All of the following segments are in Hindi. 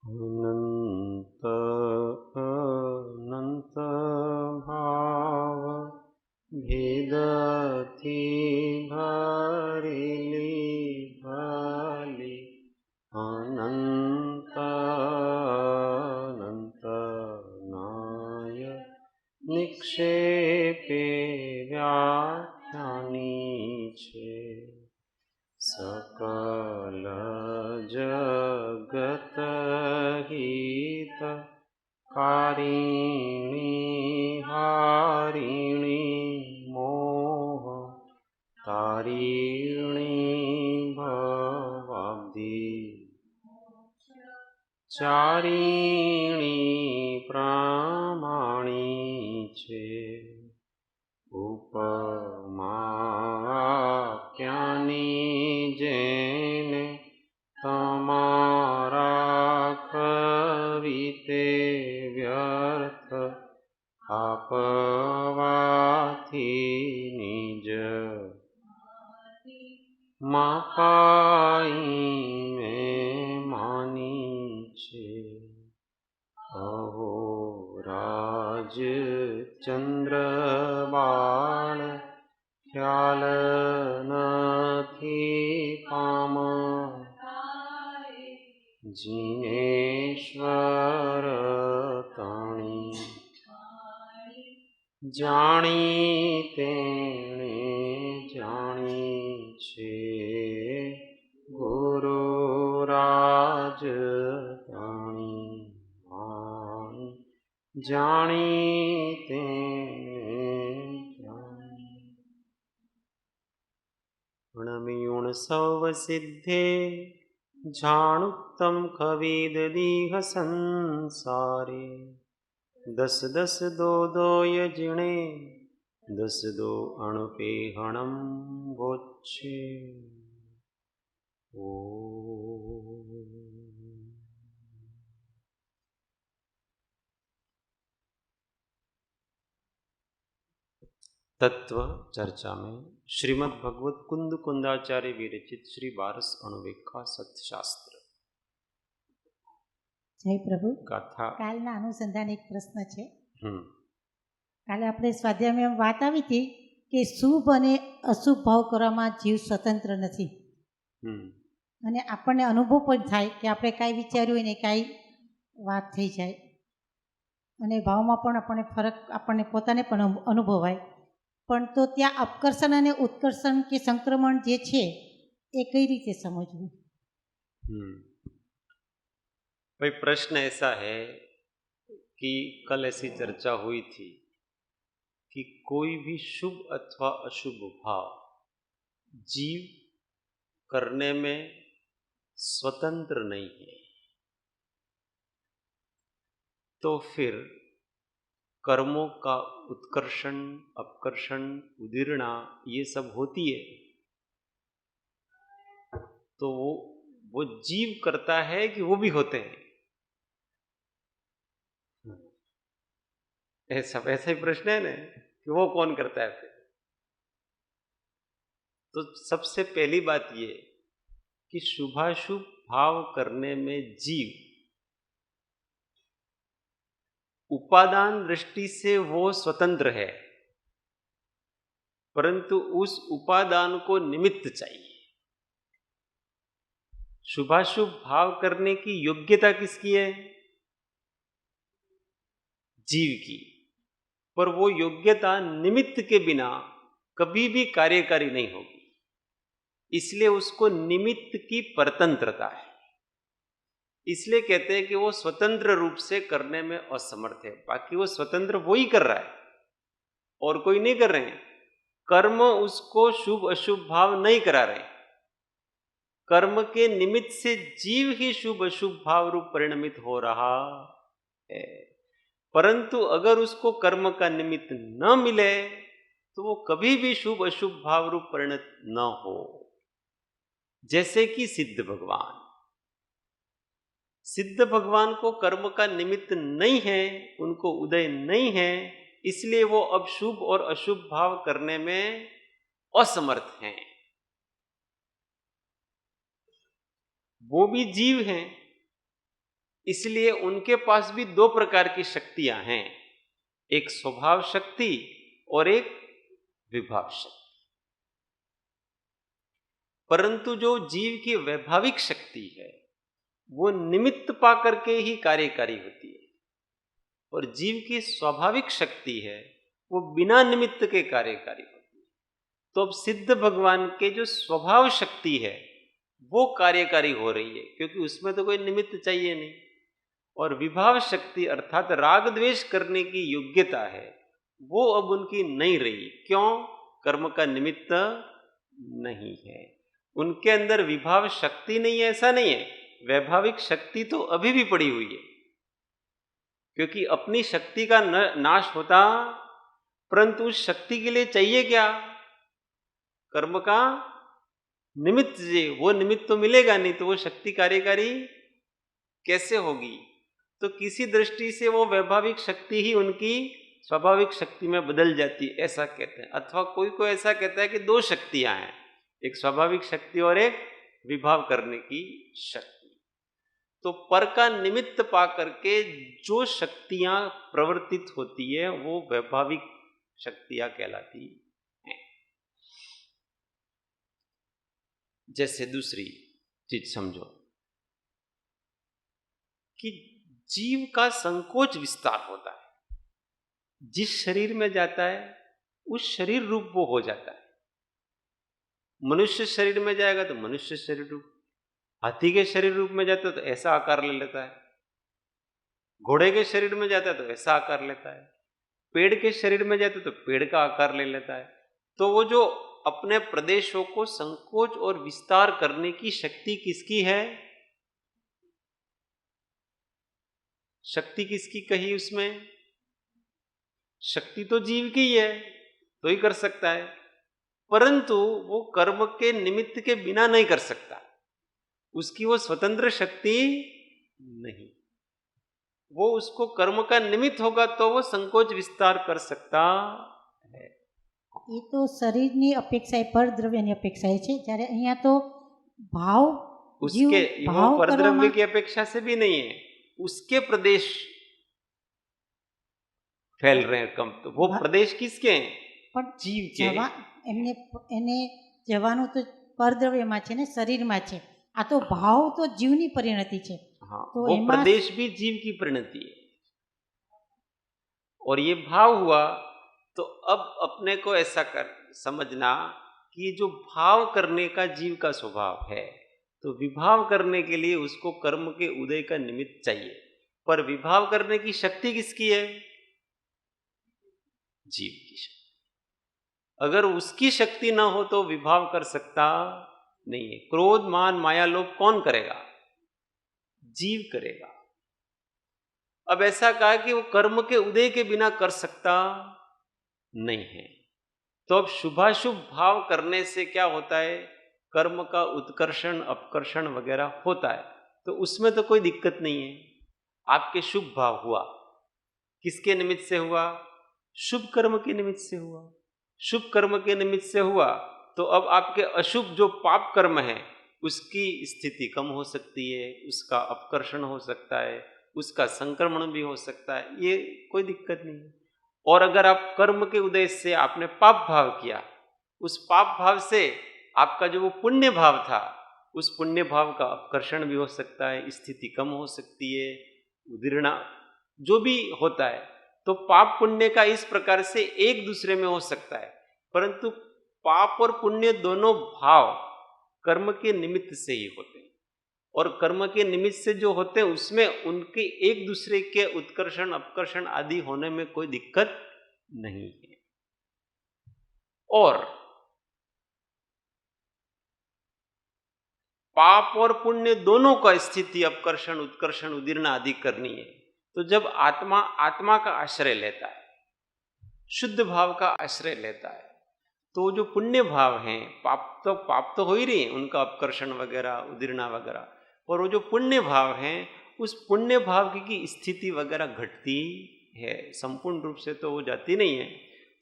अनंत अनंत भाव भेदथी भरेली भली अनंत अनंत नाय निक्षेपे व्याख्यानी छे सकल जगत हित कारिणी हारिणी मोह तारिणी भवाब्धि चारिणी प्रमाणी छे उपमाख्यानी जेने तमारा खरीते व्यर्थ आपवाथी निज मापाई में मानी छे अहो राज चंद्र बाण ख्याल नथी पाम जिनेश्वर ताणी जाणी तेणे जाणी छे गुरु राज ताणी जाणी तेणे जाणी अणमियुण सव सिद्धे जाणुत्तम कविद दीह संसारे दस दस दो दो यजिणे दस दो अणुपेहणम गोच्छे ओ तत्व चर्चा में श्रीमद् भगवत कुंद कुंदाचार्य विरचित श्री 12 अणुवेखा सत्यशास्त्र जय प्रभु गाथा कालना अनुसंधान एक प्रश्न है। काले આપણે સ્વાધ્યાયમાં વાત આવી હતી કે શુભ અને અશુભ ભાવ કરવામાં જીવ સ્વતંત્ર નથી અને આપણને અનુભવ પણ થાય કે આપણે કાંઈ વિચાર્યું હોય ને કાંઈ વાત થઈ જાય અને ભાવમાં પણ આપણને ફરક આપણને પોતાને પણ અનુભવાય પણ તો ત્યાં અપકર્ષણ અને ઉત્કર્ષણ કે સંક્રમણ જે છે એ કઈ રીતે સમજવું? भाई प्रश्न ऐसा है कि कल ऐसी चर्चा हुई थी कि कोई भी शुभ अथवा अशुभ भाव जीव करने में स्वतंत्र नहीं है, तो फिर कर्मों का उत्कर्षण अपकर्षण उदीर्णा ये सब होती है तो वो जीव करता है कि वो भी होते हैं? ऐसा ही प्रश्न है ना कि वो कौन करता है फिर? तो सबसे पहली बात ये कि शुभाशुभ भाव करने में जीव उपादान दृष्टि से वो स्वतंत्र है, परंतु उस उपादान को निमित्त चाहिए। शुभाशुभ भाव करने की योग्यता किसकी है? जीव की। पर वो योग्यता निमित्त के बिना कभी भी कार्यकारी नहीं होगी, इसलिए उसको निमित्त की परतंत्रता है। इसलिए कहते हैं कि वो स्वतंत्र रूप से करने में असमर्थ है। बाकी वो स्वतंत्र वो ही कर रहा है और कोई नहीं कर रहे हैं। कर्म उसको शुभ अशुभ भाव नहीं करा रहे। कर्म के निमित्त से जीव ही शुभ अशुभ भाव रूप परिणमित हो रहा है। परंतु अगर उसको कर्म का निमित्त न मिले तो वो कभी भी शुभ अशुभ भाव रूप परिणत न हो। जैसे कि सिद्ध भगवान को कर्म का निमित्त नहीं है, उनको उदय नहीं है, इसलिए वो अब शुभ और अशुभ भाव करने में असमर्थ हैं। वो भी जीव हैं, इसलिए उनके पास भी दो प्रकार की शक्तियां हैं, एक स्वभाव शक्ति और एक विभाव शक्ति। परंतु जो जीव की वैभाविक शक्ति है वो निमित्त पा करके ही कार्यकारी होती है, और जीव की स्वाभाविक शक्ति है वो बिना निमित्त के कार्यकारी होती है। तो अब सिद्ध भगवान के जो स्वभाव शक्ति है वो कार्यकारी हो रही है, क्योंकि उसमें तो कोई निमित्त चाहिए नहीं। और विभाव शक्ति अर्थात राग द्वेष करने की योग्यता है वो अब उनकी नहीं रही। क्यों? कर्म का निमित्त नहीं है, उनके अंदर विभाव शक्ति नहीं है ऐसा नहीं है, वैभाविक शक्ति तो अभी भी पड़ी हुई है, क्योंकि अपनी शक्ति का नाश होता, परंतु उस शक्ति के लिए चाहिए क्या? कर्म का निमित्त। वो निमित्त तो मिलेगा नहीं तो वो शक्ति कार्यकारी कैसे होगी? तो किसी दृष्टि से वो वैभाविक शक्ति ही उनकी स्वाभाविक शक्ति में बदल जाती है, ऐसा कहते हैं। अथवा कोई कोई ऐसा कहता है कि दो शक्तियां हैं, एक स्वाभाविक शक्ति और एक विभाव करने की शक्ति। तो पर का निमित्त पा करके जो शक्तियां प्रवर्तित होती है वो वैभाविक शक्तियां कहलाती हैं। जैसे दूसरी चीज समझो कि जीव का संकोच विस्तार होता है, जिस शरीर में जाता है उस शरीर रूप वो हो जाता है। मनुष्य शरीर में जाएगा तो मनुष्य शरीर रूप, हाथी के शरीर रूप में जाता है तो ऐसा आकार ले लेता है, घोड़े के शरीर में जाता है तो ऐसा आकार लेता है, पेड़ के शरीर में जाता है तो पेड़ का आकार ले लेता है। तो वो जो अपने प्रदेशों को संकोच और विस्तार करने की शक्ति किसकी है? शक्ति किसकी कही उसमें? शक्ति तो जीव की है, तो ही कर सकता है, परंतु वो कर्म के निमित्त के बिना नहीं कर सकता, उसकी वो स्वतंत्र शक्ति नहीं। वो उसको कर्म का निमित्त होगा तो वो संकोच विस्तार कर सकता है। ये तो शरीરની अपेक्षाએ પરદ્રવ્યની અપેક્ષાએ છે, જ્યારે અહીંયા तो भाव उसके वो परद्रव्य की अपेक्षा से भी नहीं है, उसके प्रदेश फैल रहे हैं कम, तो वो प्रदेश किसके हैं? जीव के। એને જવાનું તો પરદ્રવ્યમાં છે ને શરીરમાં છે, આ તો ભાવ તો જીવની પરિણતિ છે। हाँ, तो वो प्रदेश भी जीव की परिणति है। और ये भाव हुआ तो अब अपने को ऐसा कर समझना कि जो भाव करने का जीव का स्वभाव है, तो विभाव करने के लिए उसको कर्म के उदय का निमित्त चाहिए, पर विभाव करने की शक्ति किसकी है? जीव की शक्ति। अगर उसकी शक्ति ना हो तो विभाव कर सकता नहीं है। क्रोध मान माया लोभ कौन करेगा? जीव करेगा। अब ऐसा कहा कि वो कर्म के उदय के बिना कर सकता नहीं है, तो अब शुभाशुभ भाव करने से क्या होता है? कर्म का उत्कर्षण अपकर्षण वगैरह होता है, तो उसमें तो कोई दिक्कत नहीं है। आपके शुभ भाव हुआ, किसके निमित्त से हुआ? शुभ कर्म के निमित्त से हुआ। शुभ कर्म के निमित्त से हुआ तो अब आपके अशुभ जो पाप कर्म है उसकी स्थिति कम हो सकती है, उसका अपकर्षण हो सकता है, उसका संक्रमण भी हो सकता है, ये कोई दिक्कत नहीं है। और अगर आप कर्म के उदय से आपने पाप भाव किया, उस पाप भाव से आपका जो वो पुण्य भाव था, उस पुण्य भाव का अपकर्षण भी हो सकता है, स्थिति कम हो सकती है, उदीर्णा जो भी होता है। तो पाप पुण्य का इस प्रकार से एक दूसरे में हो सकता है, परंतु पाप और पुण्य दोनों भाव कर्म के निमित्त से ही होते हैं, और कर्म के निमित्त से जो होते हैं उसमें उनके एक दूसरे के उत्कर्षण अपकर्षण आदि होने में कोई दिक्कत नहीं है। और पाप और पुण्य दोनों का स्थिति अपकर्षण उत्कर्षण उदीर्णा आदि करनी है, तो जब आत्मा का आश्रय लेता है, शुद्ध भाव का आश्रय लेता है, तो जो पुण्य भाव हैं, पाप तो हो ही रही है, उनका अपकर्षण वगैरह उदीर्णा वगैरह, और वो जो पुण्य भाव हैं उस पुण्य भाव की स्थिति वगैरह घटती है, संपूर्ण रूप से तो वो जाती नहीं है,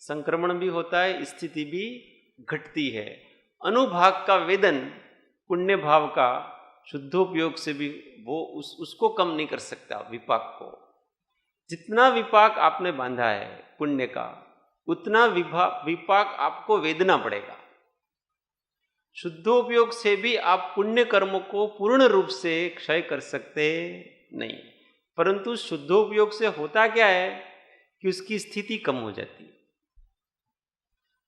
संक्रमण भी होता है, स्थिति भी घटती है। अनुभाग का वेदन पुण्य भाव का शुद्धोपयोग से भी वो उसको कम नहीं कर सकता। विपाक को जितना विपाक आपने बांधा है पुण्य का, उतना विपाक आपको वेदना पड़ेगा। शुद्धोपयोग से भी आप पुण्य कर्म को पूर्ण रूप से क्षय कर सकते नहीं, परंतु शुद्धोपयोग से होता क्या है कि उसकी स्थिति कम हो जाती है।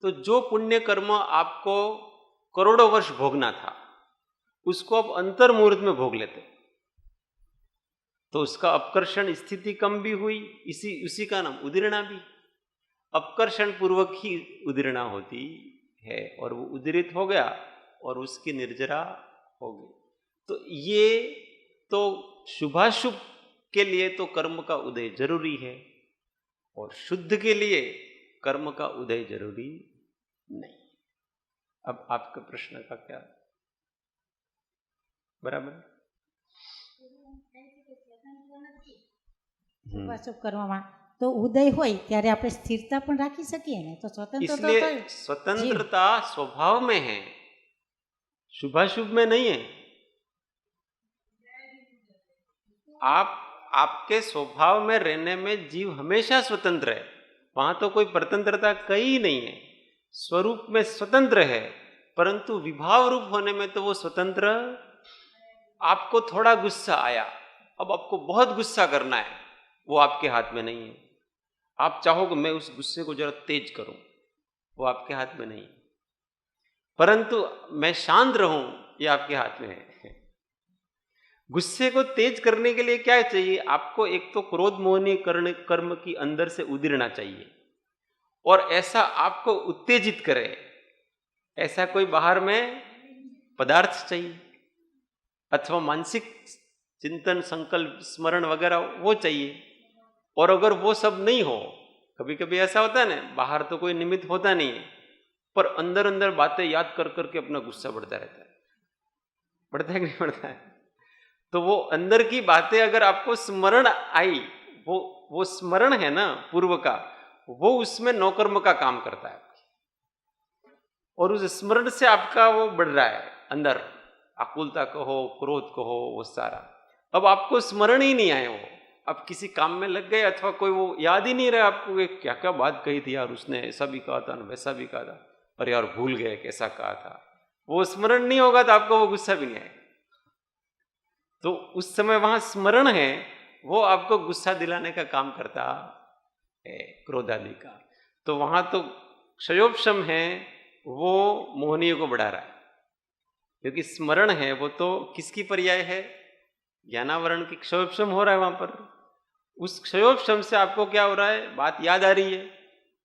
तो जो पुण्य कर्म आपको करोड़ों वर्ष भोगना था, उसको आप अंतर मुहूर्त में भोग लेते, तो उसका अपकर्षण स्थिति कम भी हुई, उसी का नाम उदीर्णा भी। अपकर्षण पूर्वक ही उदीर्णा होती है, और वो उदीरित हो गया और उसकी निर्जरा हो गई। तो ये तो शुभाशुभ के लिए तो कर्म का उदय जरूरी है, और शुद्ध के लिए कर्म का उदय जरूरी नहीं। अब आपके प्रश्न का क्या बराबर? શુભાશુભ કરવામાં તો ઉદય હોય ત્યારે આપણે સ્થિરતા પણ રાખી શકીએ ને, તો સ્વતંત્ર इसलिए स्वतंत्रता स्वभाव में है, शुभाशुभ में नहीं है। आपके स्वभाव में रहने में जीव हमेशा स्वतंत्र है, वहां तो कोई परतंत्रता कहीं नहीं है। स्वरूप में स्वतंत्र है, परंतु विभाव रूप होने में तो वो स्वतंत्र। आपको थोड़ा गुस्सा आया, अब आपको बहुत गुस्सा करना है, वो आपके हाथ में नहीं है। आप चाहोगे मैं उस गुस्से को जरा तेज करूं, वो आपके हाथ में नहीं है। परंतु मैं शांत रहूं, ये आपके हाथ में है। गुस्से को तेज करने के लिए क्या चाहिए? आपको एक तो क्रोध मोहनीय कर्म की अंदर से उदीरना चाहिए, और ऐसा आपको उत्तेजित करे, ऐसा कोई बाहर में पदार्थ चाहिए, अथवा मानसिक चिंतन, संकल्प, स्मरण वगैरह वो चाहिए। और अगर वो सब नहीं हो, कभी कभी ऐसा होता है ना, बाहर तो कोई निमित्त होता नहीं है, पर अंदर अंदर बातें याद कर करके अपना गुस्सा बढ़ता रहता है। बढ़ता है कि नहीं बढ़ता है? तो वो अंदर की बातें अगर आपको स्मरण आई, वो स्मरण है ना पूर्व का, वो उसमें नौकर्म का काम करता है, और उस स्मरण से आपका वो बढ़ रहा है अंदर, आकुलता कहो, क्रोध कहो, वो सारा। अब आपको स्मरण ही नहीं आए, वो आप किसी काम में लग गए, अथवा कोई वो याद ही नहीं रहा आपको क्या क्या बात कही थी यार, उसने ऐसा भी कहा था, वैसा भी कहा था, अरे यार भूल गए कैसा कहा था। वो स्मरण नहीं होगा तो आपको वो गुस्सा भी नहीं आएगा। तो उस समय वहां स्मरण है, वो आपको गुस्सा दिलाने का काम करता है, क्रोध आदि का। तो वहां तो क्षयोपशम है, वो मोहनीय को बढ़ा रहा है, क्योंकि स्मरण है वो तो किसकी पर्याय है? ज्ञानावरण की क्षयोपशम हो रहा है वहां पर। उस क्षयोपशम से आपको क्या हो रहा है? बात याद आ रही है,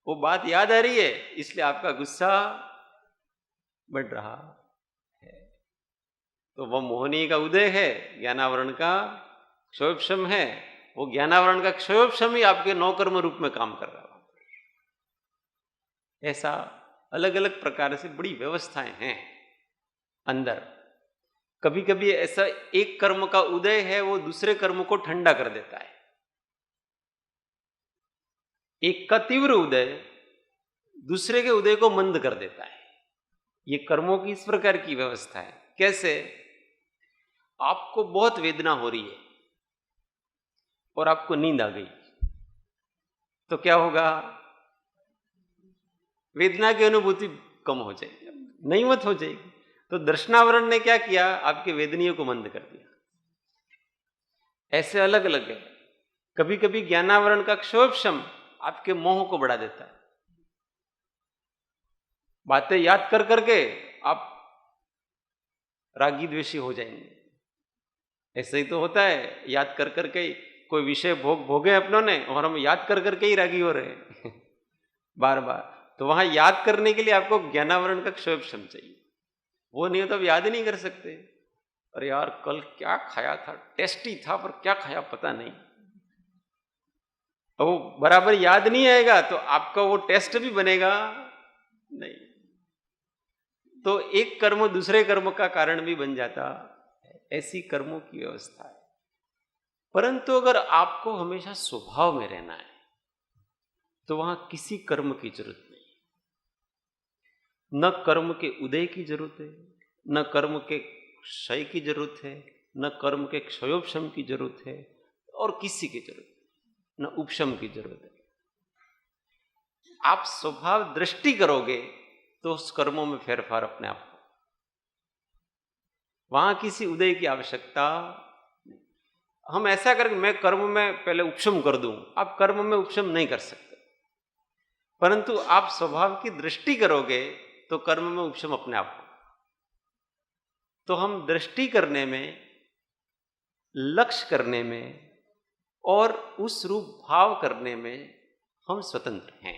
वो बात याद आ रही है, इसलिए आपका गुस्सा बढ़ रहा है। तो वह मोहनीय का उदय है, ज्ञानावरण का क्षयोपशम है। वो ज्ञानावरण का क्षयोपशम ही आपके नौकर्म रूप में काम कर रहा है। ऐसा अलग अलग प्रकार से बड़ी व्यवस्थाएं हैं अंदर। कभी कभी ऐसा एक कर्म का उदय है, वो दूसरे कर्म को ठंडा कर देता है। एक का तीव्र उदय दूसरे के उदय को मंद कर देता है। ये कर्मों की इस प्रकार की व्यवस्था है। कैसे? आपको बहुत वेदना हो रही है और आपको नींद आ गई, तो क्या होगा? वेदना की अनुभूति कम हो जाएगी, नहीं मत हो जाएगी। तो दर्शनावरण ने क्या किया? आपके वेदनीय को मंद कर दिया। ऐसे अलग अलग है। कभी कभी ज्ञानावरण का क्षोभशम आपके मोह को बढ़ा देता है। बातें याद कर करके आप रागी द्वेषी हो जाएंगे। ऐसे ही तो होता है, याद कर करके कोई विषय भोगे अपनों ने, और हम याद कर करके ही रागी हो रहे हैं बार बार। तो वहां याद करने के लिए आपको ज्ञानावरण का क्षोभशम चाहिए। वो नहीं हो तो आप याद ही नहीं कर सकते। अरे यार कल क्या खाया था, टेस्टी था, पर क्या खाया पता नहीं। वो बराबर याद नहीं आएगा तो आपका वो टेस्ट भी बनेगा नहीं। तो एक कर्म दूसरे कर्म का कारण भी बन जाता है। ऐसी कर्मों की व्यवस्था है। परंतु अगर आपको हमेशा स्वभाव में रहना है, तो वहां किसी कर्म की जरूरत नहीं, न कर्म के उदय की जरूरत है, न कर्म के क्षय की जरूरत है, न कर्म के क्षयोपशम की जरूरत है, और किसी की जरूरत है, न उपशम की जरूरत है। आप स्वभाव दृष्टि करोगे तो उस कर्मों में फेरफार अपने आप हो, वहां किसी उदय की आवश्यकता। हम ऐसा करके मैं कर्म में पहले उपशम कर दूं, आप कर्म में उपशम नहीं कर सकते, परंतु आप स्वभाव की दृष्टि करोगे तो कर्म में उपशम अपने आप हो। तो हम दृष्टि करने में, लक्ष्य करने में और उस रूप भाव करने में हम स्वतंत्र हैं।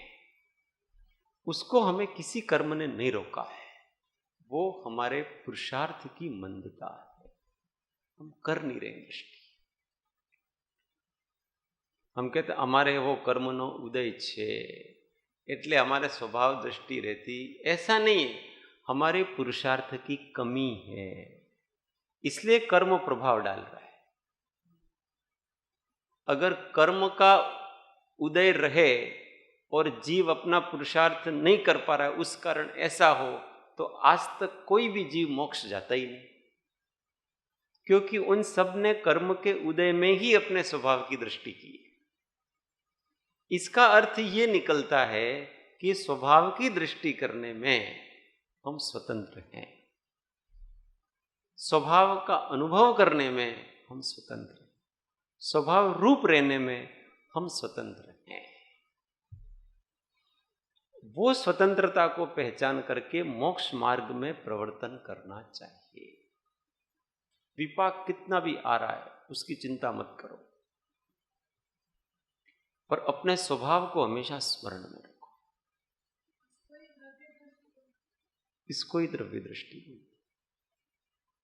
उसको हमें किसी कर्म ने नहीं रोका है, वो हमारे पुरुषार्थ की मंदता है, हम कर नहीं रहे दृष्टि। हम कहते हमारे वो कर्मनो उदय छे એટલે हमारे स्वभाव दृष्टि रहती, ऐसा नहीं है, हमारे पुरुषार्थ की कमी है, इसलिए कर्म प्रभाव डाल रहा है। अगर कर्म का उदय रहे और जीव अपना पुरुषार्थ नहीं कर पा रहा है, उस कारण ऐसा हो, तो आज तक कोई भी जीव मोक्ष जाता ही नहीं, क्योंकि उन सब ने कर्म के उदय में ही अपने स्वभाव की दृष्टि की। इसका अर्थ ये निकलता है कि स्वभाव की दृष्टि करने में हम स्वतंत्र हैं, स्वभाव का अनुभव करने में हम स्वतंत्र हैं, स्वभाव रूप रहने में हम स्वतंत्र हैं। वो स्वतंत्रता को पहचान करके मोक्ष मार्ग में प्रवर्तन करना चाहिए। विपाक कितना भी आ रहा है उसकी चिंता मत करो, पर अपने स्वभाव को हमेशा स्मरण में रखो। इसको ही द्रव्य दृष्टि,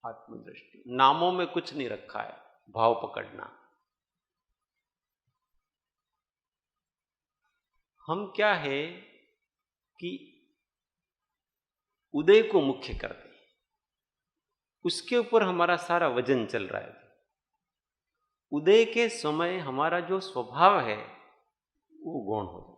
आत्मदृष्टि। नामों में कुछ नहीं रखा है, भाव पकड़ना। हम क्या है कि उदय को मुख्य करते हैं, उसके ऊपर हमारा सारा वजन चल रहा है। उदय के समय हमारा जो स्वभाव है वो गौण हो जाए।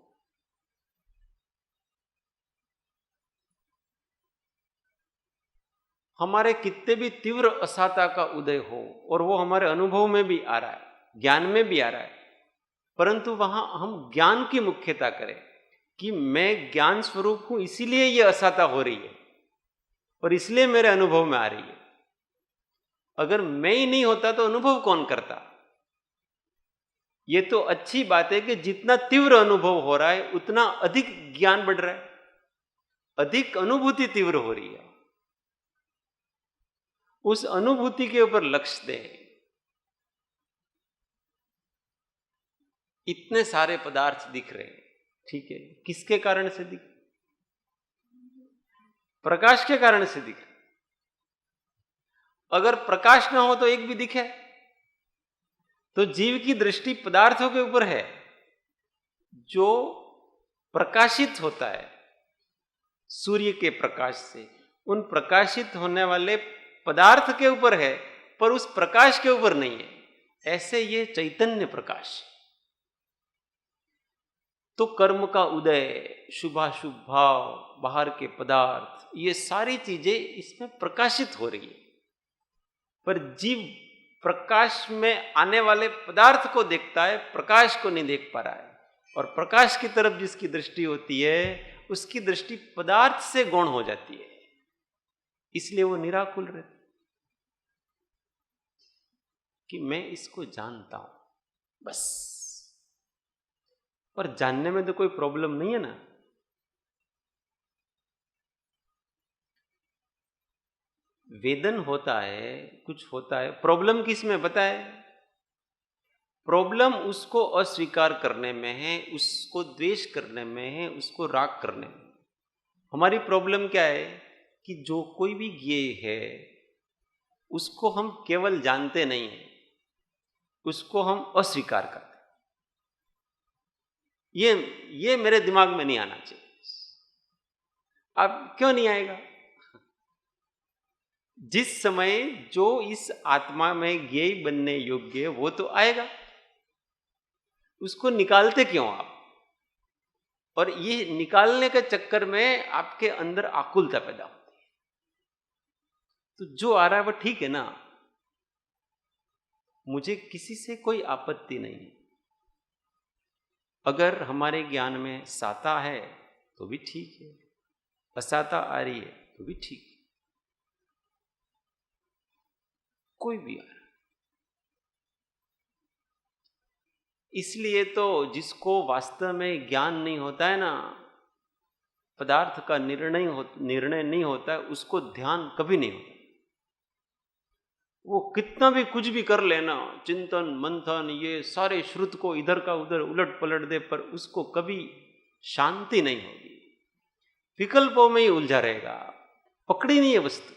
हमारे कितने भी तीव्र असाता का उदय हो और वो हमारे अनुभव में भी आ रहा है, ज्ञान में भी आ रहा है, परंतु वहां हम ज्ञान की मुख्यता करें कि मैं ज्ञान स्वरूप हूं, इसीलिए ये असाता हो रही है और इसलिए मेरे अनुभव में आ रही है। अगर मैं ही नहीं होता तो अनुभव कौन करता? ये तो अच्छी बात है कि जितना तीव्र अनुभव हो रहा है उतना अधिक ज्ञान बढ़ रहा है, अधिक अनुभूति तीव्र हो रही है। उस अनुभूति के ऊपर लक्ष्य दें। इतने सारे पदार्थ दिख रहे हैं, ठीक है, किसके कारण से दिख? प्रकाश के कारण से दिख। अगर प्रकाश ना हो तो एक भी दिखे, तो जीव की दृष्टि पदार्थों के ऊपर है। जो प्रकाशित होता है सूर्य के प्रकाश से, उन प्रकाशित होने वाले पदार्थ के ऊपर है, पर उस प्रकाश के ऊपर नहीं है। ऐसे ये चैतन्य प्रकाश। तो कर्म का उदय, शुभाशुभ भाव, बाहर के पदार्थ, ये सारी चीजें इसमें प्रकाशित हो रही है, पर जीव प्रकाश में आने वाले पदार्थ को देखता है, प्रकाश को नहीं देख पा रहा है। और प्रकाश की तरफ जिसकी दृष्टि होती है उसकी दृष्टि पदार्थ से गौण हो जाती है, इसलिए वो निराकुल रहता कि मैं इसको जानता हूं बस। पर जानने में तो कोई प्रॉब्लम नहीं है ना। वेदन होता है, कुछ होता है, प्रॉब्लम किस में बताए? प्रॉब्लम उसको अस्वीकार करने में है, उसको द्वेष करने में है, उसको राग करने में। हमारी प्रॉब्लम क्या है कि जो कोई भी ज्ञेय है उसको हम केवल जानते नहीं हैं, उसको हम अस्वीकार करते। ये मेरे दिमाग में नहीं आना चाहिए। अब क्यों नहीं आएगा? जिस समय जो इस आत्मा में ज्ञेय बनने योग्य है वो तो आएगा, उसको निकालते क्यों आप? और ये निकालने के चक्कर में आपके अंदर आकुलता पैदा होती है। तो जो आ रहा है वो ठीक है ना, मुझे किसी से कोई आपत्ति नहीं। अगर हमारे ज्ञान में साता है तो भी ठीक है, असाता आ रही है तो भी ठीक है, कोई भी आ रहा है। इसलिए तो जिसको वास्तव में ज्ञान नहीं होता है ना, पदार्थ का निर्णय नहीं होता है, उसको ध्यान कभी नहीं होता। वो कितना भी कुछ भी कर लेना, चिंतन मंथन ये सारे श्रुत को इधर का उधर उलट पलट दे, पर उसको कभी शांति नहीं होगी, विकल्पों में ही उलझा रहेगा, पकड़ी नहीं है वस्तु।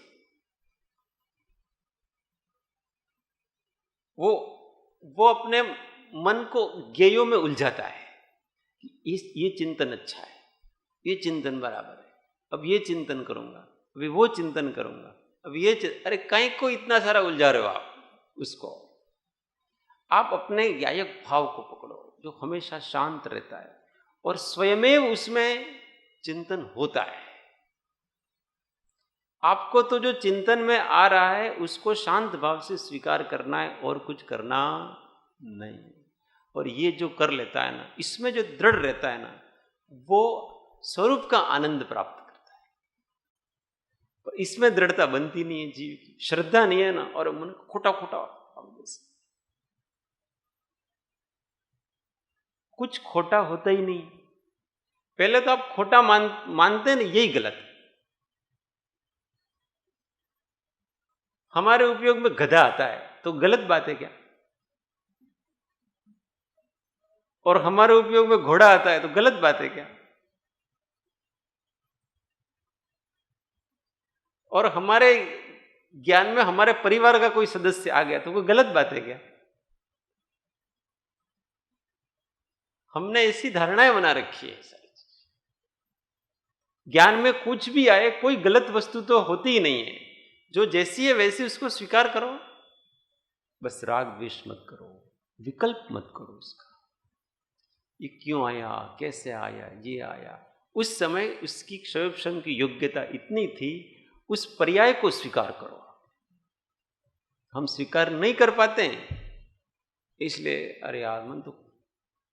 वो अपने मन को ज्ञेयों में उलझाता है कि ये चिंतन अच्छा है, ये चिंतन बराबर है, अब ये चिंतन करूंगा, अभी वो चिंतन करूंगा, अब ये अरे कहीं को इतना सारा उलझा रहे हो आप उसको। आप अपने ज्ञायक भाव को पकड़ो जो हमेशा शांत रहता है, और स्वयमेव उसमें चिंतन होता है। आपको तो जो चिंतन में आ रहा है उसको शांत भाव से स्वीकार करना है और कुछ करना नहीं। और ये जो कर लेता है ना, इसमें जो दृढ़ रहता है ना, वो स्वरूप का आनंद प्राप्त करता है। पर इसमें दृढ़ता बनती नहीं है जीव की, श्रद्धा नहीं है ना, और मन खोटा खोटा कुछ खोटा होता ही नहीं। पहले तो आप खोटा मानते हैं ना, यही गलत है। हमारे उपयोग में गधा आता है तो गलत बात है क्या? और हमारे उपयोग में घोड़ा आता है तो गलत बात है क्या? और हमारे ज्ञान में हमारे परिवार का कोई सदस्य आ गया तो कोई गलत बात है क्या? हमने ऐसी धारणाएं बना रखी है। ज्ञान में कुछ भी आए, कोई गलत वस्तु तो होती ही नहीं है, जो जैसी है वैसी उसको स्वीकार करो, बस राग द्वेष मत करो, विकल्प मत करो उसका। ये क्यों आया, कैसे आया, ये आया। उस समय उसकी क्षयोपशम की योग्यता इतनी थी, उस पर्याय को स्वीकार करो। हम स्वीकार नहीं कर पाते हैं, इसलिए अरे यार मन तो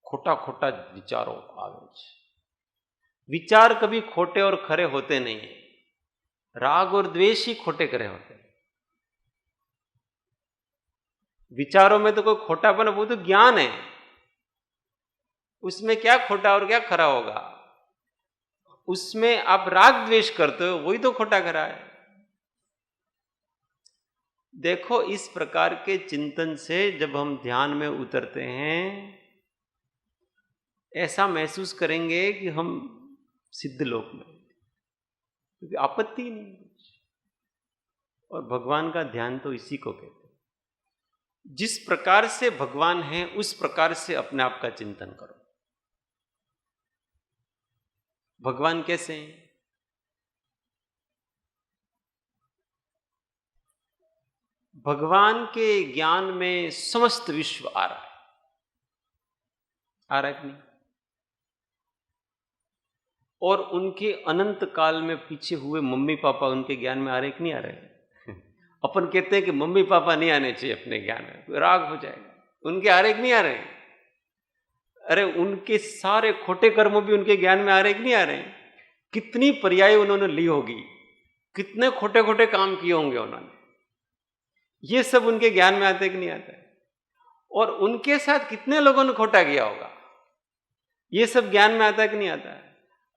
खोटा खोटा विचारो आवे। विचार कभी खोटे और खरे होते नहीं है, राग और द्वेष ही खोटे खरे होते हैं। विचारों में तो कोई खोटापन, वो तो ज्ञान है, उसमें क्या खोटा और क्या खरा होगा। उसमें आप राग द्वेष करते हो, वही तो खोटा खरा है। देखो, इस प्रकार के चिंतन से जब हम ध्यान में उतरते हैं, ऐसा महसूस करेंगे कि हम सिद्ध लोक में, क्योंकि आपत्ति नहीं। और भगवान का ध्यान तो इसी को कहते हैं। जिस प्रकार से भगवान है उस प्रकार से अपने आप का चिंतन करो। भगवान कैसे हैं? भगवान के ज्ञान में समस्त विश्व आ रहा है। आ रहा है कि नहीं? और उनके अनंत काल में पीछे हुए मम्मी पापा उनके ज्ञान में आ रहे कि नहीं आ रहे? अपन कहते हैं कि मम्मी पापा नहीं आने चाहिए अपने ज्ञान में, राग हो जाएगा। उनके आ रहे कि नहीं आ रहे? अरे उनके सारे खोटे कर्म भी उनके ज्ञान में आ रहे कि नहीं आ रहे? कितनी पर्याय उन्होंने ली होगी, कितने खोटे खोटे काम किए होंगे उन्होंने, ये सब उनके ज्ञान में आते कि नहीं आता है? और उनके साथ कितने लोगों ने खोटा किया होगा, ये सब ज्ञान में आता है कि नहीं आता है?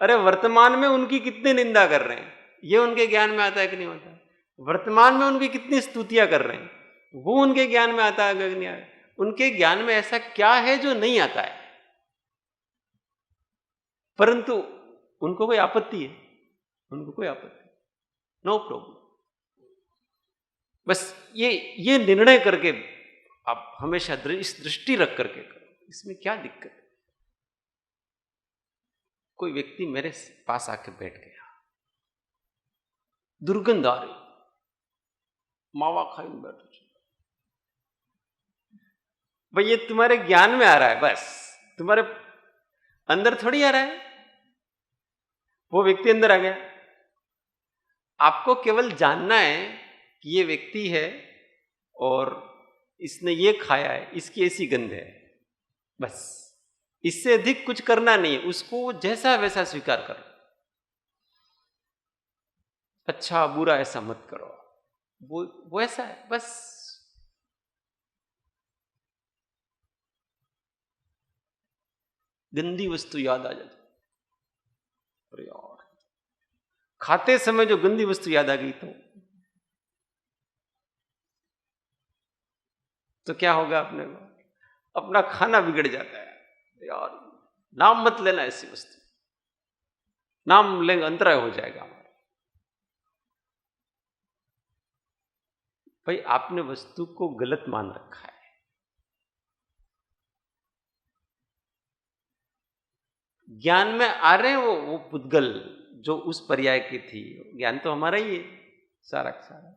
अरे वर्तमान में उनकी कितनी निंदा कर रहे हैं, ये उनके ज्ञान में आता है कि नहीं आता है? वर्तमान में उनकी कितनी स्तुतियां कर रहे हैं, वो उनके ज्ञान में आता है कि नहीं आता है? उनके ज्ञान में ऐसा क्या है जो नहीं आता है? परंतु उनको कोई आपत्ति है? उनको कोई आपत्ति, नो प्रॉब्लम। बस ये निर्णय करके आप हमेशा इस दृष्टि रख करके करो, इसमें क्या दिक्कत है? कोई व्यक्ति मेरे पास आके बैठ गया, दुर्गंध आ रही, मावा खाई बैठो, भाई ये तुम्हारे ज्ञान में आ रहा है, बस तुम्हारे अंदर थोड़ी आ रहा है। वो व्यक्ति अंदर आ गया। आपको केवल जानना है कि ये व्यक्ति है और इसने ये खाया है, इसकी ऐसी गंध है, बस। इससे अधिक कुछ करना नहीं है, उसको जैसा वैसा स्वीकार करो। अच्छा बुरा ऐसा मत करो, वो ऐसा है, बस। गंदी वस्तु याद आ जाती, अरे यार, खाते समय जो गंदी वस्तु याद आ गई तो क्या होगा? अपने को अपना खाना बिगड़ जाता है। यार नाम मत लेना ऐसी वस्तु, नाम लेंगे अंतराय हो जाएगा हमारा। भाई आपने वस्तु को गलत मान रखा है। ज्ञान में आ रहे हैं वो पुद्गल जो उस पर्याय की थी। ज्ञान तो हमारा ही है सारा का सारा।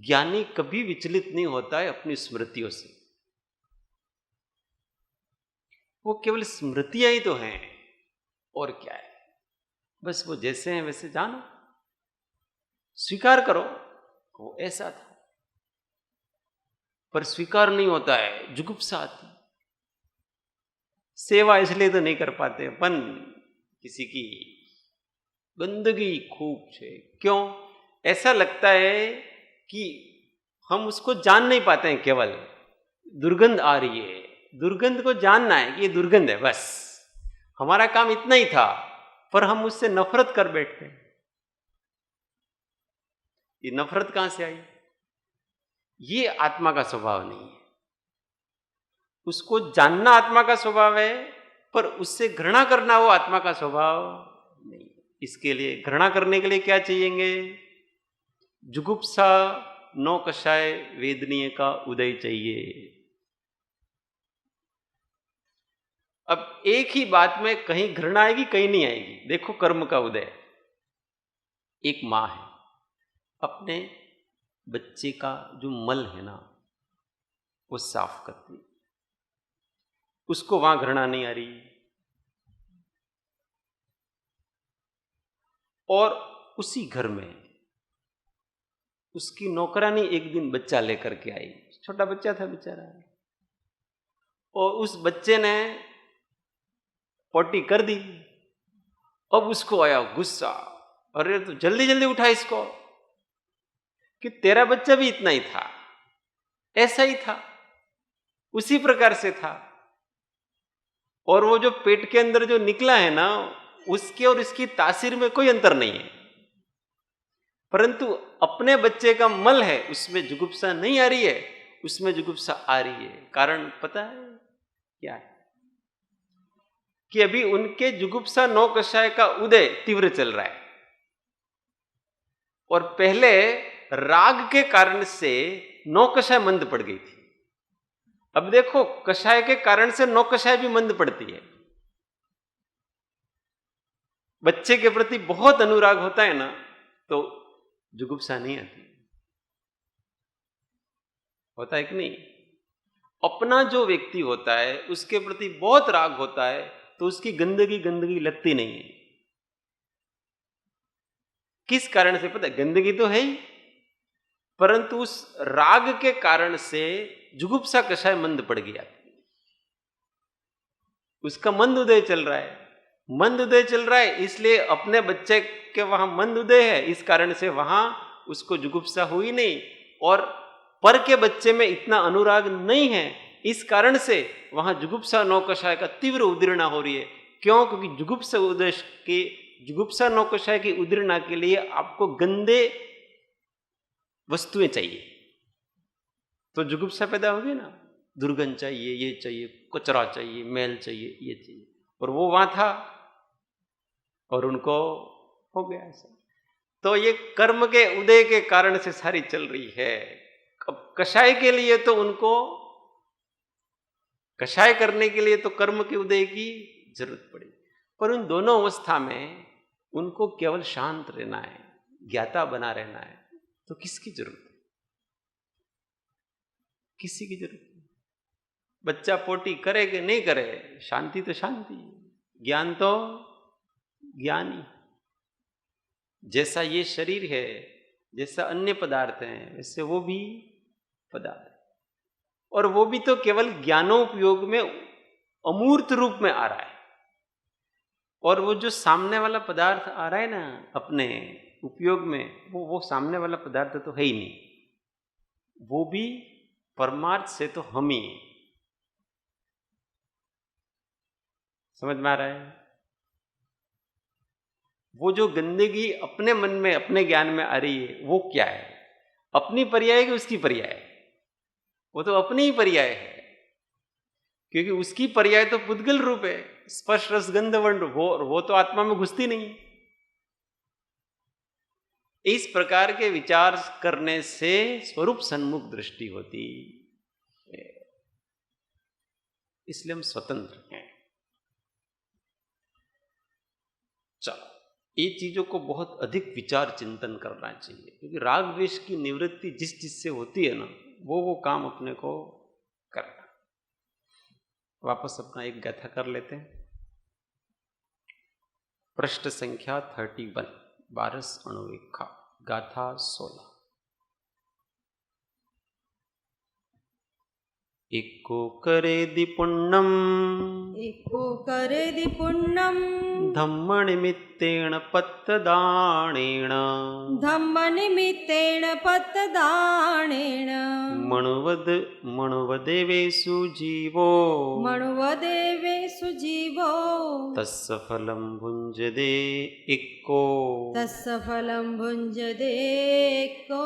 ज्ञानी कभी विचलित नहीं होता है अपनी स्मृतियों से। वो केवल स्मृतियां ही तो हैं, और क्या है। बस वो जैसे हैं वैसे जानो, स्वीकार करो वो ऐसा था। पर स्वीकार नहीं होता है, जुगुप्सा आती। सेवा इसलिए तो नहीं कर पाते अपन, किसी की गंदगी खूब है। क्यों? ऐसा लगता है कि हम उसको जान नहीं पाते हैं। केवल दुर्गंध आ रही है, दुर्गंध को जानना है कि ये दुर्गंध है, बस। हमारा काम इतना ही था, पर हम उससे नफरत कर बैठते हैं। ये नफरत कहां से आई? ये आत्मा का स्वभाव नहीं है। उसको जानना आत्मा का स्वभाव है, पर उससे घृणा करना वो आत्मा का स्वभाव नहीं। इसके लिए घृणा करने के लिए क्या चाहिएंगे? जुगुप्सा नो कषाय वेदनीय का उदय चाहिए। अब एक ही बात में कहीं घृणा आएगी, कहीं नहीं आएगी। देखो कर्म का उदय। एक मां है, अपने बच्चे का जो मल है ना वो साफ करती, उसको वहां घृणा नहीं आ रही। और उसी घर में उसकी नौकरानी एक दिन बच्चा लेकर के आई। छोटा बच्चा था बेचारा, और उस बच्चे ने पोटी कर दी। अब उसको आया गुस्सा, अरे तो जल्दी जल्दी उठा इसको, कि तेरा बच्चा भी इतना ही था, ऐसा ही था, उसी प्रकार से था। और वो जो पेट के अंदर जो निकला है ना, उसके और इसकी तासीर में कोई अंतर नहीं है। परंतु अपने बच्चे का मल है, उसमें जुगुप्सा नहीं आ रही है, उसमें जुगुप्सा आ रही है। कारण पता है क्या है? कि अभी उनके जुगुप्सा नौ कषाय का उदय तीव्र चल रहा है, और पहले राग के कारण से नौ कषाय मंद पड़ गई थी। अब देखो, कषाय के कारण से नौ कषाय भी मंद पड़ती है। बच्चे के प्रति बहुत अनुराग होता है ना, तो जुगुप्सा नहीं आती। होता है कि नहीं? अपना जो व्यक्ति होता है उसके प्रति बहुत राग होता है, तो उसकी गंदगी गंदगी लगती नहीं है। किस कारण से? पता है, गंदगी तो है ही, परंतु उस राग के कारण से जुगुप्सा कषाय मंद पड़ गया। उसका मंद उदय चल रहा है, मंद उदय चल रहा है, इसलिए अपने बच्चे के वहां मंद उदय है, इस कारण से वहां उसको जुगुप्सा हुई नहीं। और पर के बच्चे में इतना अनुराग नहीं है, इस कारण से वहां जुगुप्सा नौ कषाय का तीव्र उदीर्णा हो रही है। क्यों? क्योंकि जुगुप्सा नौ कषाय की उदीर्णा के लिए आपको गंदे वस्तुएं चाहिए, तो जुगुप्सा पैदा होगी ना। दुर्गंध चाहिए, ये चाहिए, कचरा चाहिए, मैल चाहिए, ये चाहिए, और वो वहां था और उनको हो गया ऐसा। तो ये कर्म के उदय के कारण से सारी चल रही है। अब कषाय के लिए तो उनको, कषाय करने के लिए तो कर्म के उदय की जरूरत पड़ी, पर उन दोनों अवस्था में उनको केवल शांत रहना है, ज्ञाता बना रहना है। तो किसकी जरूरत है? किसी की जरूरत नहीं। बच्चा पोटी करे कि नहीं करे, शांति तो शांति, ज्ञान तो ज्ञानी। जैसा ये शरीर है, जैसा अन्य पदार्थ हैं, वैसे वो भी पदार्थ, और वो भी तो केवल ज्ञानोपयोग में अमूर्त रूप में आ रहा है। और वो जो सामने वाला पदार्थ आ रहा है ना अपने उपयोग में, वो सामने वाला पदार्थ तो है ही नहीं, वो भी परमार्थ से तो हम ही हैं। समझ में आ रहा है? वो जो गंदगी अपने मन में, अपने ज्ञान में आ रही है, वो क्या है? अपनी पर्याय कि उसकी पर्याय? वो तो अपनी ही पर्याय है, क्योंकि उसकी पर्याय तो पुद्गल रूप है, स्पर्श रस गंध वर्ण, वो तो आत्मा में घुसती नहीं। इस प्रकार के विचार करने से स्वरूप सन्मुख दृष्टि होती, इसलिए हम स्वतंत्र हैं। चलो, ये चीजों को बहुत अधिक विचार चिंतन करना चाहिए, क्योंकि राग द्वेष की निवृत्ति जिस चीज से होती है ना, वो काम अपने को करना। वापस अपना एक गाथा कर लेते हैं। पृष्ठ संख्या 31, 12 अणुरेखा, गाथा 16। एको करे दिपुण्यम, एको करे दिपुण्यम, धम्म निमित्तेन पत्तदानेन, धम्म निमित्तेन पत्तदानेन, मणुवदेवेषु जीवो, मणुवदेवेषु जीवो, तस्य फलं भुञ्जते इक्को, तस्य फलं भुञ्जते इक्को।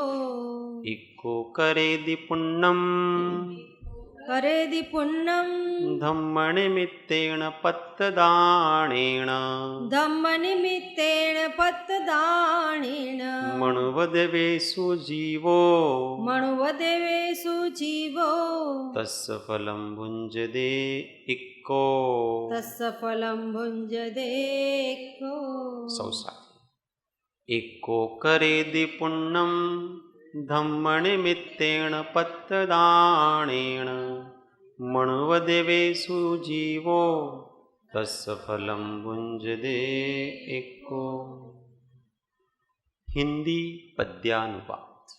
इक्को करेदि पुण्यम्, करेदि पुण्यं, धम्म निमित्तेन पत्तदानेन, धम्म निमित्तेन पत्तदानेन, मणुवदेवेषु जीवो, मणुवदेवेषु जीवो, तस्य फलं भुञ्जते इक्को, तस्य फलं भुञ्जते इक्को। सौ साथी। इक्को करेदि पुण्यं, धम्म निमित्तेन पत्तदानेन, मणुवदेवेषु जीवो, तस्य फलं भुञ्जते इक्को। हिंदी पद्यानुवाद।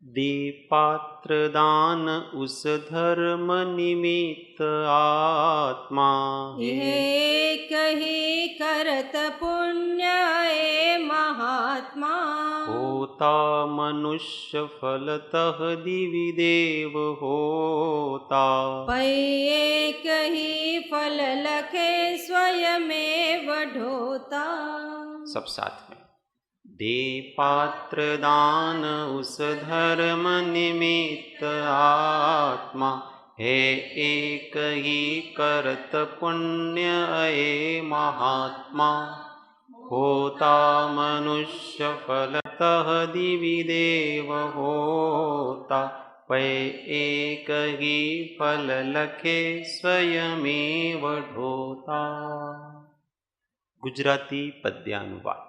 दे पात्र दान उस धर्म निमित्त आत्मा, एक ही करत पुण्य ए महात्मा, होता मनुष्य फलतः दिवि देव होता। पै एक ही फल लखे स्वयमेव ढोता। सब साथ में। दे पात्र दान उस धर्म निमित्त आत्मा, है एक ही करत पुण्य ए महात्मा, होता मनुष्य फलतः दिवि देव होता। पै एक ही फल लखे स्वयमेव ढोता। गुजराती पद्यानुवाद।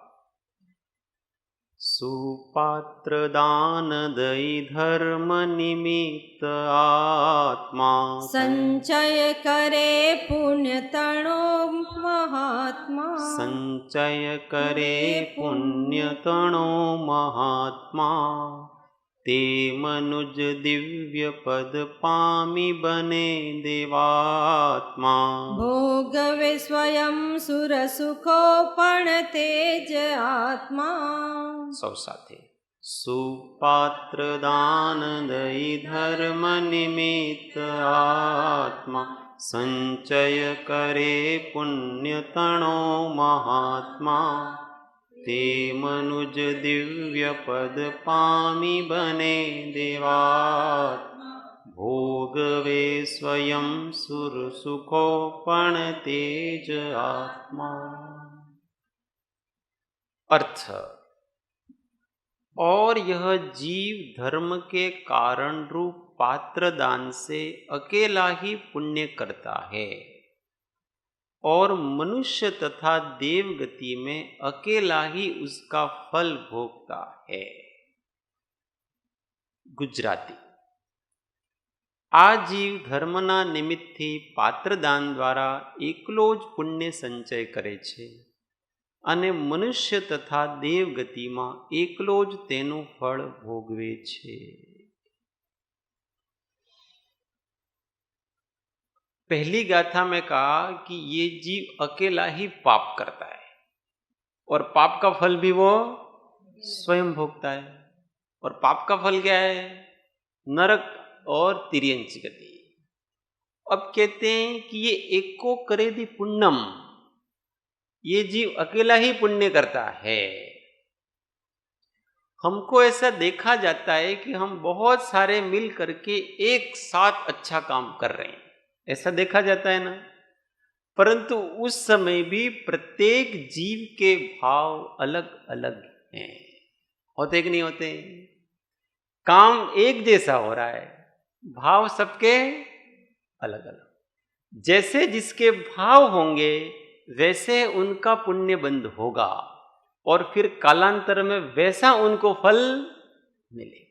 सुपात्र दान दई धर्म निमित्त आत्मा, संचय करे पुण्य तणो महात्मा, संचय करे पुण्य तणो महात्मा। ते मनुज दिव्य पद पामी बने देवात्मा, भोगवे स्वयं सुर सुखो पण तेज आत्मा। सब साथे। सुपात्र दान दई धर्म निमित्त आत्मा, संचय करे पुण्य तणो महात्मा। ते मनुज दिव्य पद पामी बने देवात्मा, भोगवे स्वयं सुर सुखो पण तेज आत्मा। अर्थ, और यह जीव धर्म के कारण रूप पात्र दान से अकेला ही पुण्य करता है, और मनुष्य तथा देव गति में अकेला ही उसका फल भोगता है। गुजराती। આ જીવ ધર્મના નિમિત્તથી પાત્રદાન દ્વારા એકલો જ પુણ્ય સંચય કરે છે અને મનુષ્ય તથા દેવ ગતિમાં એકલો જ તેનું ફળ ભોગવે છે. पहली गाथा में कहा कि ये जीव अकेला ही पाप करता है और पाप का फल भी वो स्वयं भोगता है. और पाप का फल क्या है? नरक और तिर्यंची गति. अब कहते हैं कि ये एको करे दी पुण्यम, ये जीव अकेला ही पुण्य करता है. हमको ऐसा देखा जाता है कि हम बहुत सारे मिल करके एक साथ अच्छा काम कर रहे हैं, ऐसा देखा जाता है ना. परंतु उस समय भी प्रत्येक जीव के भाव अलग अलग हैं. होते कि नहीं होते? काम एक जैसा हो रहा है, भाव सबके अलग अलग. जैसे जिसके भाव होंगे वैसे उनका पुण्य बंद होगा और फिर कालांतर में वैसा उनको फल मिलेगा.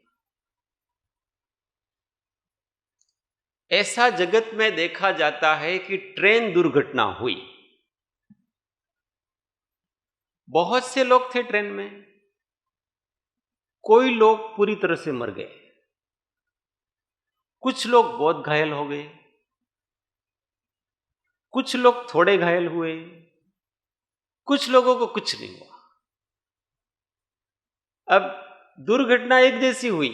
ऐसा जगत में देखा जाता है कि ट्रेन दुर्घटना हुई, बहुत से लोग थे ट्रेन में, कोई लोग पूरी तरह से मर गए, कुछ लोग बहुत घायल हो गए, कुछ लोग थोड़े घायल हुए, कुछ लोगों को कुछ नहीं हुआ. अब दुर्घटना एक जैसी हुई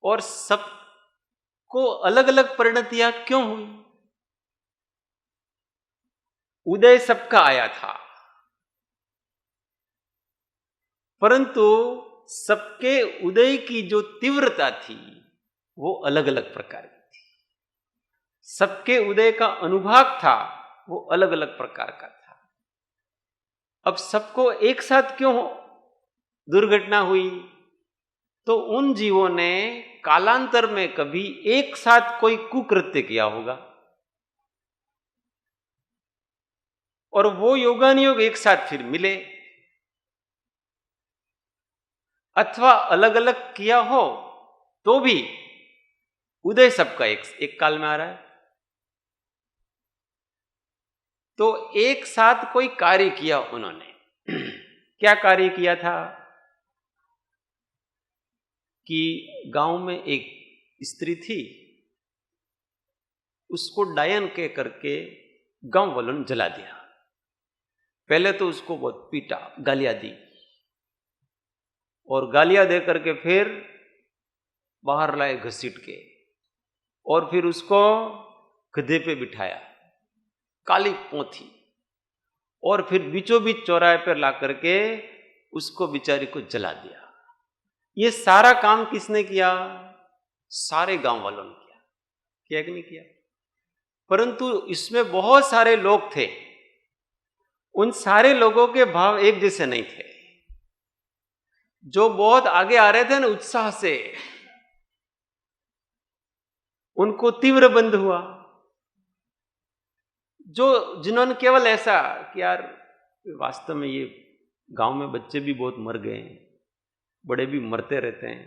और सबको अलग अलग परिणतियां क्यों हुई? उदय सबका आया था, परंतु सबके उदय की जो तीव्रता थी वो अलग अलग प्रकार की थी. सबके उदय का अनुभाग था वो अलग अलग प्रकार का था. अब सबको एक साथ क्यों दुर्घटना हुई? तो उन जीवों ने कालांतर में कभी एक साथ कोई कुकृत्य किया होगा और वो योगानुयोग एक साथ फिर मिले, अथवा अलग अलग किया हो तो भी उदय सबका एक काल में आ रहा है. तो एक साथ कोई कार्य किया उन्होंने. क्या कार्य किया था कि गांव में एक स्त्री थी, उसको डायन कह करके गांव वालों ने जला दिया. पहले तो उसको बहुत पीटा, गालियां दी और गालियां दे करके फिर बाहर लाए घसीट के और फिर उसको गधे पे बिठाया, काली पोथी, और फिर बीचों बीच चौराहे पर ला करके उसको बेचारी को जला दिया. ये सारा काम किसने किया? सारे गांव वालों ने किया. किया कि नहीं किया? परंतु इसमें बहुत सारे लोग थे, उन सारे लोगों के भाव एक जैसे नहीं थे. जो बहुत आगे आ रहे थे ना उत्साह से, उनको तीव्र बंध हुआ. जिन्होंने केवल ऐसा कि यार वास्तव में ये गांव में बच्चे भी बहुत मर गए हैं, बड़े भी मरते रहते हैं,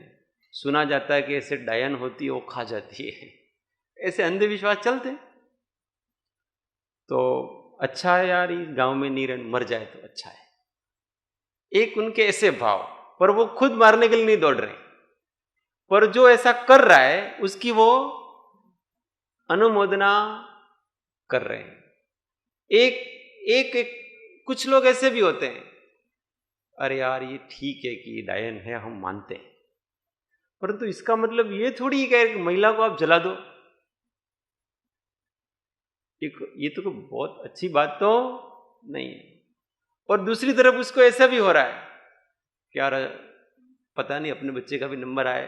सुना जाता है कि ऐसे डायन होती है वो खा जाती है, ऐसे अंधविश्वास चलते. तो अच्छा है यार इस गांव में नहीं रहने, मर जाए तो अच्छा है. एक उनके ऐसे भाव, पर वो खुद मारने के लिए नहीं दौड़ रहे, पर जो ऐसा कर रहा है उसकी वो अनुमोदना कर रहे हैं. एक कुछ लोग ऐसे भी होते हैं, अरे यार ये ठीक है कि डायन है, हम मानते हैं, परंतु इसका मतलब ये थोड़ी है कि महिला को आप जला दो. ये तो बहुत अच्छी बात तो नहीं है. और दूसरी तरफ उसको ऐसा भी हो रहा है कि यार पता नहीं अपने बच्चे का भी नंबर आए,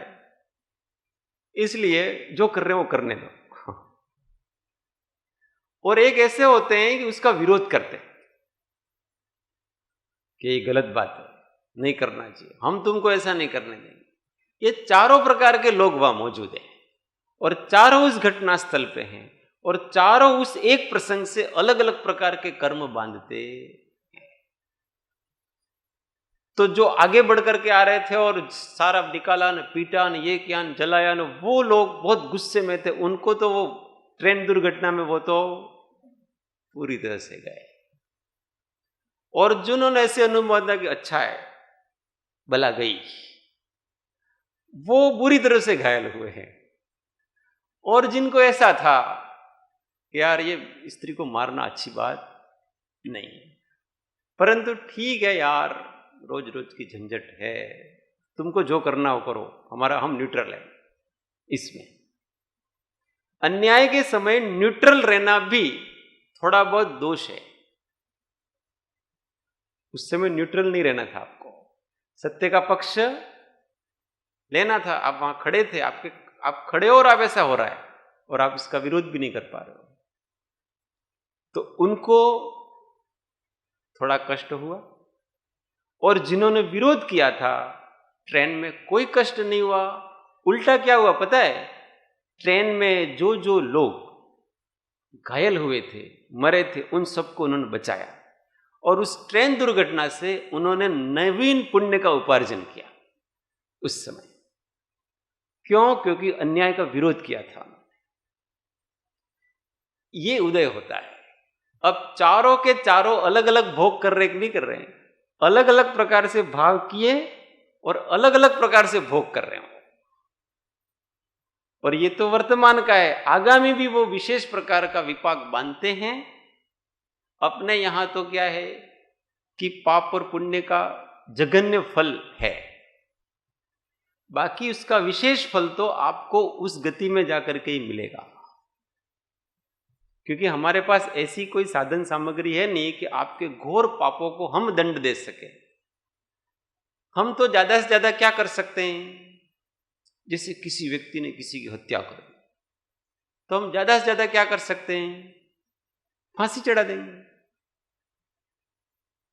इसलिए जो कर रहे हैं वो करने दो. और एक ऐसे होते हैं कि उसका विरोध करते हैं कि ये गलत बात है, नहीं करना चाहिए, हम तुमको ऐसा नहीं करने देंगे. ये चारों प्रकार के लोग वहां मौजूद हैं और चारों उस घटना स्थल पे हैं और चारों उस एक प्रसंग से अलग अलग प्रकार के कर्म बांधते. तो जो आगे बढ़ करके आ रहे थे और सारा निकाला न, पीटा न, ये किया न, जलाया न, वो लोग बहुत गुस्से में थे। उनको तो वो ट्रेन दुर्घटना में वो तो पूरी तरह से गए। और जिन्होंने ऐसे अनुभव किया कि अच्छा है भला गई, वो बुरी तरह से घायल हुए हैं। और जिनको ऐसा था कि यार ये स्त्री को मारना अच्छी बात नहीं, परंतु ठीक है यार, रोज रोज की झंझट है, तुमको जो करना हो करो, हम न्यूट्रल है। इसमें अन्याय के समय न्यूट्रल रहना भी थोड़ा बहुत दोष है। उस समय न्यूट्रल नहीं रहना था, आपको सत्य का पक्ष लेना था। आप वहां खड़े थे, आप खड़े हो और आप ऐसा हो रहा है और आप इसका विरोध भी नहीं कर पा रहे हो, तो उनको थोड़ा कष्ट हुआ। और जिन्होंने विरोध किया था ट्रेन में कोई कष्ट नहीं हुआ। उल्टा क्या हुआ पता है? ट्रेन में जो जो लोग घायल हुए थे, मरे थे, उन सबको उन्होंने बचाया और उस ट्रेन दुर्घटना से उन्होंने नवीन पुण्य का उपार्जन किया उस समय। क्यों? क्योंकि अन्याय का विरोध किया था। ये उदय होता है। अब चारों के चारों अलग अलग भोग कर रहे नहीं कर रहे हैं, अलग अलग प्रकार से भाव किए और अलग अलग प्रकार से भोग कर रहे हैं। और ये तो वर्तमान का है, आगामी भी वो विशेष प्रकार का विपाक बांधते हैं। अपने यहां तो क्या है कि पाप और पुण्य का जघन्य फल है, बाकी उसका विशेष फल तो आपको उस गति में जाकर के ही मिलेगा। क्योंकि हमारे पास ऐसी कोई साधन सामग्री है नहीं कि आपके घोर पापों को हम दंड दे सके। हम तो ज्यादा से ज्यादा क्या कर सकते हैं? जैसे किसी व्यक्ति ने किसी की हत्या कर दी, तो हम ज्यादा से ज्यादा क्या कर सकते हैं? फांसी चढ़ा देंगे।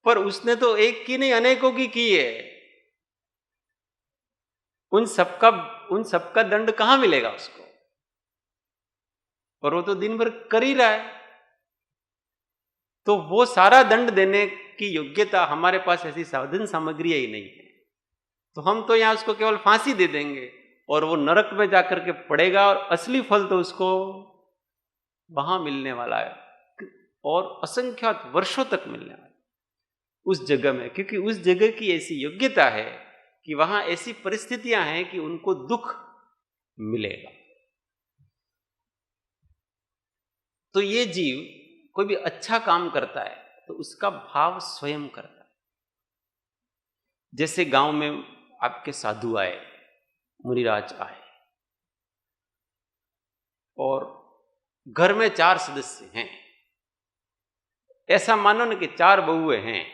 पर उसने तो एक की नहीं अनेकों की है। उन सबका दंड कहां मिलेगा उसको? और वो तो दिन भर कर ही रहा है। तो वो सारा दंड देने की योग्यता हमारे पास ऐसी साधन सामग्री ही नहीं है। तो हम तो यहां उसको केवल फांसी दे देंगे और वो नरक में जाकर के पड़ेगा और असली फल तो उसको वहां मिलने वाला है और असंख्यात वर्षों तक मिलने वाला है उस जगह में। क्योंकि उस जगह की ऐसी योग्यता है कि वहां ऐसी परिस्थितियां हैं कि उनको दुख मिलेगा। तो ये जीव कोई भी अच्छा काम करता है तो उसका भाव स्वयं करता है। जैसे गांव में आपके साधु आए, मुनिराज आए, और घर में 4 सदस्य हैं। ऐसा मानो ना कि 4 बहुएं हैं,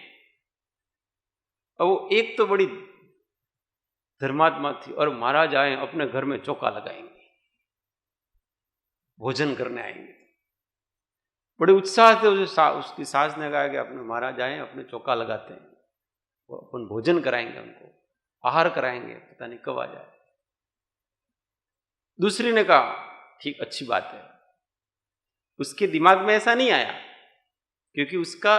और वो एक तो बड़ी धर्मात्मा थी और महाराज आए अपने घर में चौका लगाएंगे, भोजन करने आएंगे। बड़े उत्साह से उसकी सास ने कहा कि अपने महाराज आए, अपने चौका लगाते हैं, वो अपन भोजन कराएंगे, उनको आहार कराएंगे, पता नहीं कब आ जाए। दूसरी ने कहा ठीक, अच्छी बात है। उसके दिमाग में ऐसा नहीं आया क्योंकि उसका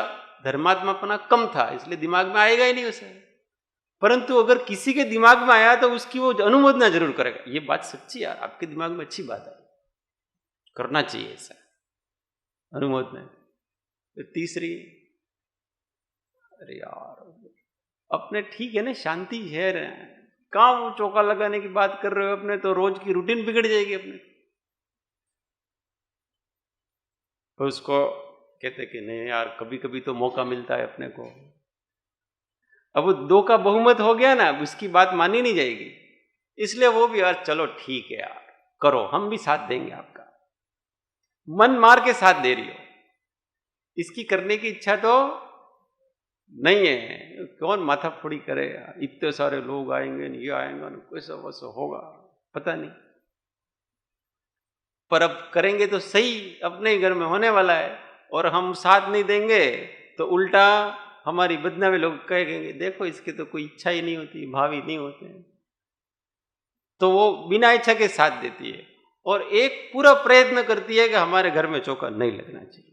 धर्मात्मापना कम था, इसलिए दिमाग में आएगा ही नहीं उसे। परंतु अगर किसी के दिमाग में आया तो उसकी वो अनुमोदना जरूर करेगा। ये बात सच्ची यार, आपके दिमाग में अच्छी बात है, करना चाहिए ऐसा, अनुमोदना। तो तीसरी, अरे यार अपने ठीक है ना, शांति है, कहां वो चौका लगाने की बात कर रहे हो? अपने तो रोज की रूटीन बिगड़ जाएगी अपने। तो उसको कहते कि नहीं यार, कभी कभी तो मौका मिलता है अपने को। अब वो 2 का बहुमत हो गया ना, उसकी बात मानी नहीं जाएगी, इसलिए वो भी यार चलो ठीक है यार, करो, हम भी साथ देंगे आपका। मन मार के साथ दे रही हो, इसकी करने की इच्छा तो नहीं है। कौन माथा फोड़ी करे यार, इतने सारे लोग आएंगे, ये आएंगे, कैसा वैसा होगा पता नहीं। पर अब करेंगे तो सही, अपने ही घर में होने वाला है। और हम साथ नहीं देंगे तो उल्टा हमारी बदनामी लोग कहेंगे, देखो इसकी तो कोई इच्छा ही नहीं होती, भाव ही नहीं होते। तो वो बिना इच्छा के साथ देती है और एक पूरा प्रयत्न करती है कि हमारे घर में चौका नहीं लगना चाहिए।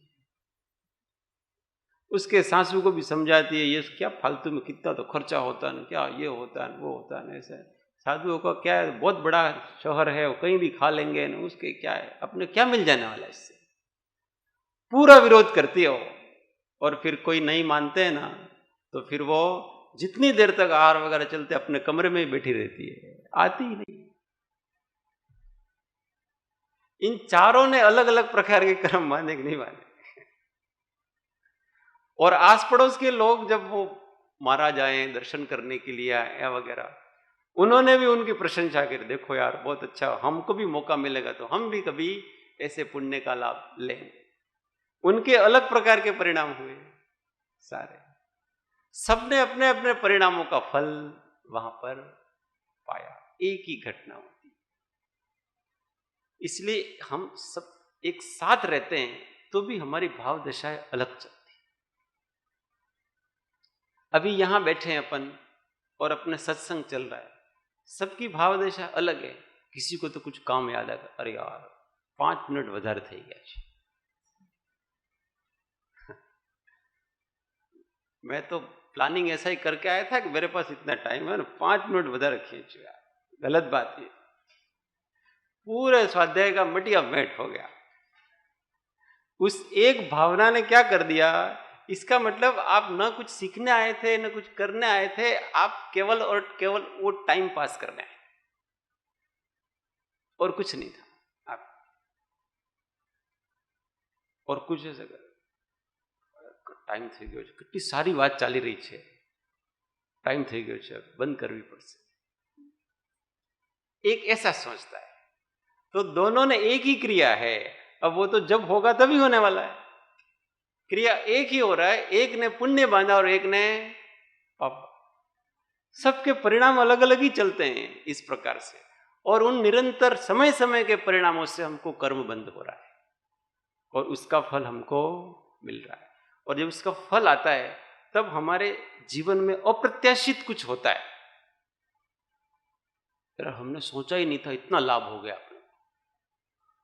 उसके सासू को भी समझाती है, ये क्या फालतू में कितना तो खर्चा होता है, क्या ये होता है वो होता है, ऐसा साधुओं का क्या है, बहुत बड़ा शहर है, वो कहीं भी खा लेंगे ना, उसके क्या है, अपने क्या मिल जाने वाला है इससे। पूरा विरोध करती है वो। और फिर कोई नहीं मानते हैं ना, तो फिर वो जितनी देर तक आहार वगैरह चलते अपने कमरे में ही बैठी रहती है, आती ही नहीं। इन चारों ने अलग अलग प्रकार के कर्म माने कि नहीं माने। और आस पड़ोस के लोग जब वो महाराज आए दर्शन करने के लिए आए वगैरह, उन्होंने भी उनकी प्रशंसा करी, देखो यार बहुत अच्छा, हमको भी मौका मिलेगा तो हम भी कभी ऐसे पुण्य का लाभ लेंगे। उनके अलग प्रकार के परिणाम हुए सारे, सबने अपने अपने परिणामों का फल वहां पर पाया, एक ही घटना होती। इसलिए हम सब एक साथ रहते हैं तो भी हमारी भाव दशाएं अलग चलती। अभी यहां बैठे हैं अपन और अपने सत्संग चल रहा है, सबकी भाव दशा अलग है। किसी को तो कुछ काम याद आएगा, अरे यार 5 मिनट વધારે થઈ ગયા છે, मैं तो प्लानिंग ऐसा ही करके आया था कि मेरे पास इतना टाइम है ना, 5 मिनट વધારે खींचो यार, गलत बात है। पूरे स्वाध्याय का मटिया मेट हो गया। उस एक भावना ने क्या कर दिया, इसका मतलब आप न कुछ सीखने आए थे न कुछ करने आए थे, आप केवल और केवल वो टाइम पास करने आए और कुछ नहीं था आप। और कुछ ऐसा टाइम થઈ ગયો છે, કેટલી સારી વાત ચાલી રહી છે, टाइम થઈ ગયો છે, बंद करवी पड़શે, एक ऐसा सोचता है। तो दोनों ने एक ही क्रिया है, अब वो तो जब होगा तभी होने वाला है, क्रिया एक ही हो रहा है, एक ने पुण्य बांधा और एक ने पाप। सबके परिणाम अलग अलग ही चलते हैं इस प्रकार से, और उन निरंतर समय समय के परिणामों से हमको कर्म बंध हो रहा है और उसका फल हमको मिल रहा है। और जब उसका फल आता है तब हमारे जीवन में अप्रत्याशित कुछ होता है, यार हमने सोचा ही नहीं था इतना लाभ हो गया,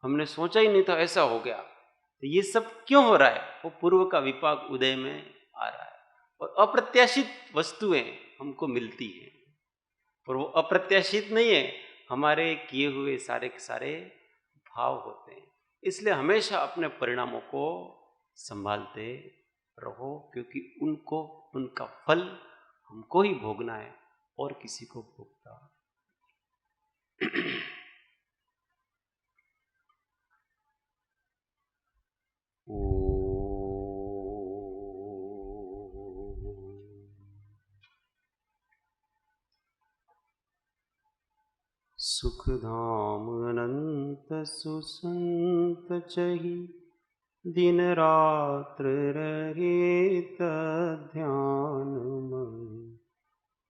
हमने सोचा ही नहीं था ऐसा हो गया। तो ये सब क्यों हो रहा है, वो पूर्व का विपाक उदय में आ रहा है और अप्रत्याशित वस्तुएं हमको मिलती हैं, और वो अप्रत्याशित नहीं है, हमारे किए हुए सारे के सारे भाव होते हैं। इसलिए हमेशा अपने परिणामों को संभालते रहो, क्योंकि उनको उनका फल हमको ही भोगना है और किसी को भोगता। सुखधाम अनंत सुसंत चहि, दिन रात्र रहे ध्यान में,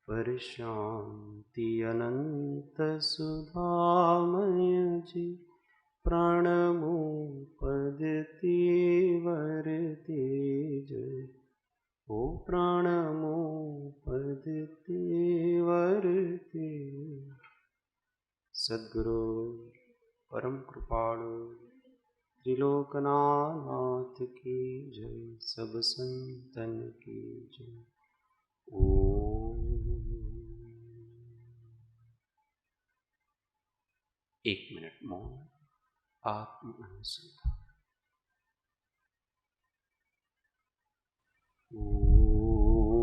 पर शांति अनंत सुधामय जी, प्राणमो पद तेवर तेज, ओ प्राणमो पद तेवर तेज। सद्गुरु परम कृपाणु त्रिलोकनाथ की जय, सब संतन की जय। ओम। 1 मिनट मौन, आत्म अनुसंधान।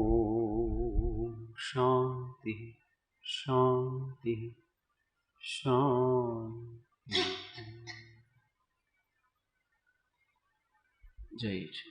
ओम शांति शांति शांति। जय जय।